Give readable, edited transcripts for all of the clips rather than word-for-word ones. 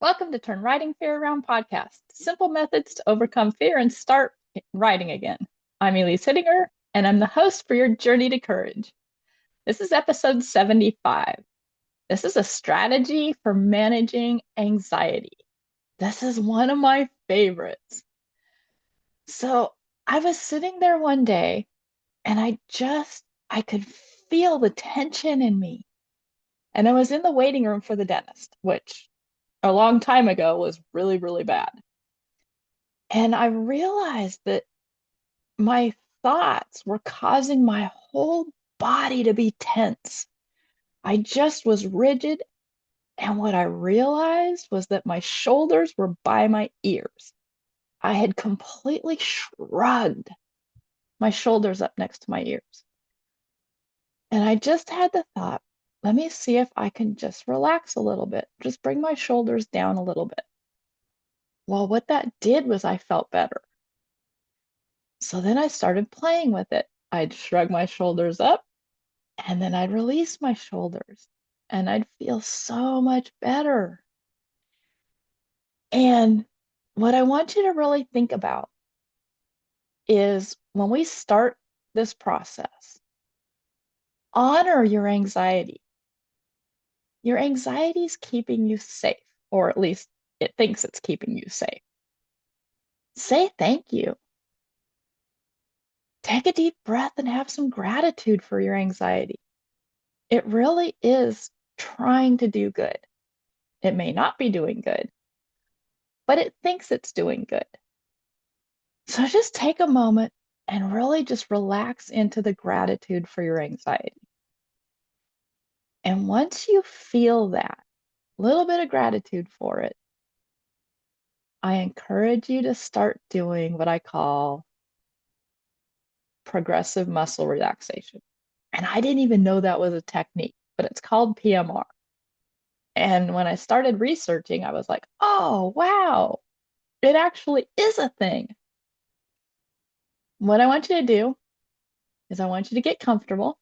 Welcome to Turn Writing Fear Around podcast. Simple methods to overcome fear and start writing again. I'm Elise Hittinger, and I'm the host for your journey to courage. This is episode 75. This is a strategy for managing anxiety. This is one of my favorites. So I was sitting there one day and I could feel the tension in me. And I was in the waiting room for the dentist, which a long time ago was really, really bad. And I realized that my thoughts were causing my whole body to be tense. I just was rigid. And what I realized was that my shoulders were by my ears. I had completely shrugged my shoulders up next to my ears. And I just had the thought, let me see if I can just relax a little bit, just bring my shoulders down a little bit. Well, what that did was I felt better. So then I started playing with it. I'd shrug my shoulders up and then I'd release my shoulders and I'd feel so much better. And what I want you to really think about is when we start this process, honor your anxiety. Your anxiety is keeping you safe, or at least it thinks it's keeping you safe. Say thank you. Take a deep breath and have some gratitude for your anxiety. It really is trying to do good. It may not be doing good, but it thinks it's doing good. So just take a moment and really just relax into the gratitude for your anxiety. And once you feel that little bit of gratitude for it, I encourage you to start doing what I call progressive muscle relaxation. And I didn't even know that was a technique, but it's called PMR. And when I started researching, I was like, oh, wow, it actually is a thing. What I want you to do is I want you to get comfortable,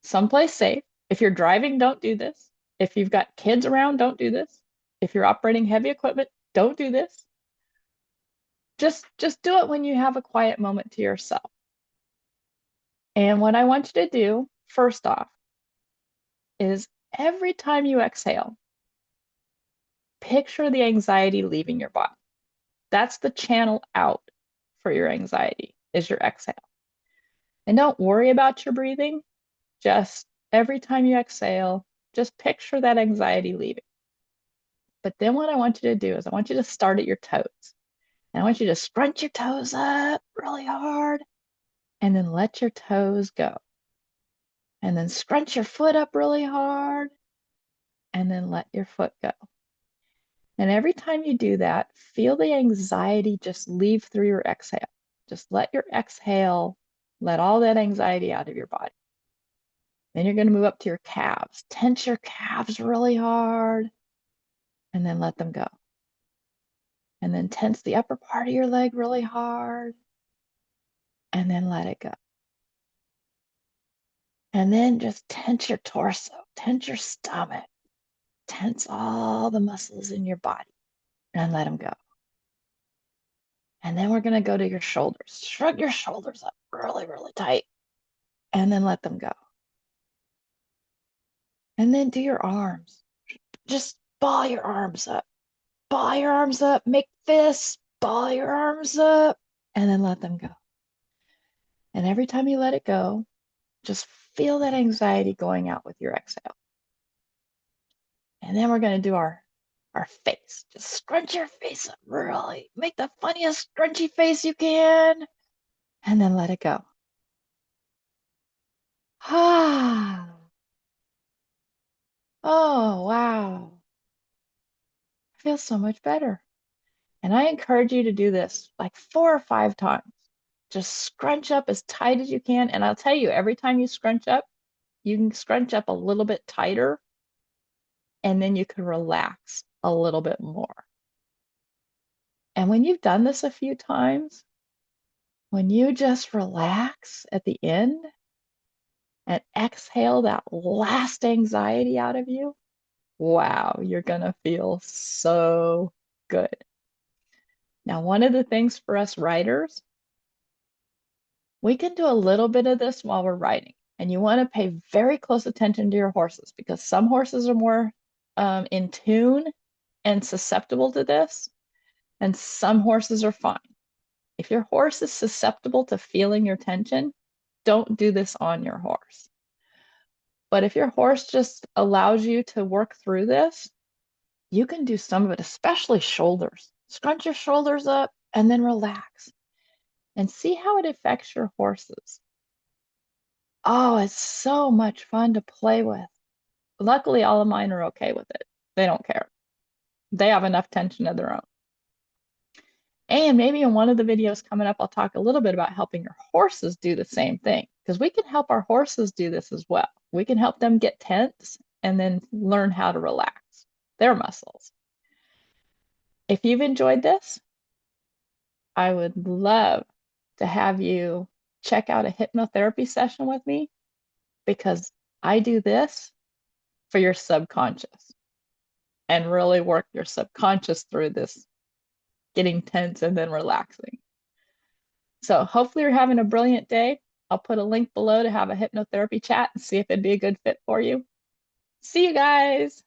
someplace safe. If you're driving, don't do this. If you've got kids around, don't do this. If you're operating heavy equipment, don't do this. Just do it when you have a quiet moment to yourself. And what I want you to do, first off, is every time you exhale, picture the anxiety leaving your body. That's the channel out for your anxiety, is your exhale. And don't worry about your breathing. Just every time you exhale, just picture that anxiety leaving. But then what I want you to do is I want you to start at your toes. And I want you to scrunch your toes up really hard and then let your toes go. And then scrunch your foot up really hard and then let your foot go. And every time you do that, feel the anxiety just leave through your exhale. Just let your exhale, let all that anxiety out of your body. Then you're going to move up to your calves. Tense your calves really hard and then let them go. And then tense the upper part of your leg really hard and then let it go. And then just tense your torso, tense your stomach, tense all the muscles in your body and let them go. And then we're going to go to your shoulders. Shrug your shoulders up really, really tight and then let them go. And then do your arms. Just ball your arms up. Ball your arms up, make fists, ball your arms up, and then let them go. And every time you let it go, just feel that anxiety going out with your exhale. And then we're going to do our face. Just scrunch your face up really. Make the funniest scrunchy face you can. And then let it go. Ah. Oh, wow. I feel so much better. And I encourage you to do this like 4 or 5 times. Just scrunch up as tight as you can. And I'll tell you, every time you scrunch up, you can scrunch up a little bit tighter and then you can relax a little bit more. And when you've done this a few times, when you just relax at the end and exhale that last anxiety out of you, Wow, you're gonna feel so good. Now, one of the things for us writers, we can do a little bit of this while we're riding. And you want to pay very close attention to your horses because some horses are more in tune and susceptible to this, and some horses are fine. If your horse is susceptible to feeling your tension, don't do this on your horse. But if your horse just allows you to work through this, you can do some of it, especially shoulders. Scrunch your shoulders up and then relax and see how it affects your horses. Oh, it's so much fun to play with. Luckily, all of mine are okay with it. They don't care. They have enough tension of their own. And maybe in one of the videos coming up, I'll talk a little bit about helping your horses do the same thing because we can help our horses do this as well. We can help them get tense and then learn how to relax their muscles. If you've enjoyed this, I would love to have you check out a hypnotherapy session with me because I do this for your subconscious and really work your subconscious through this getting tense and then relaxing. So hopefully you're having a brilliant day. I'll put a link below to have a hypnotherapy chat and see if it'd be a good fit for you. See you guys.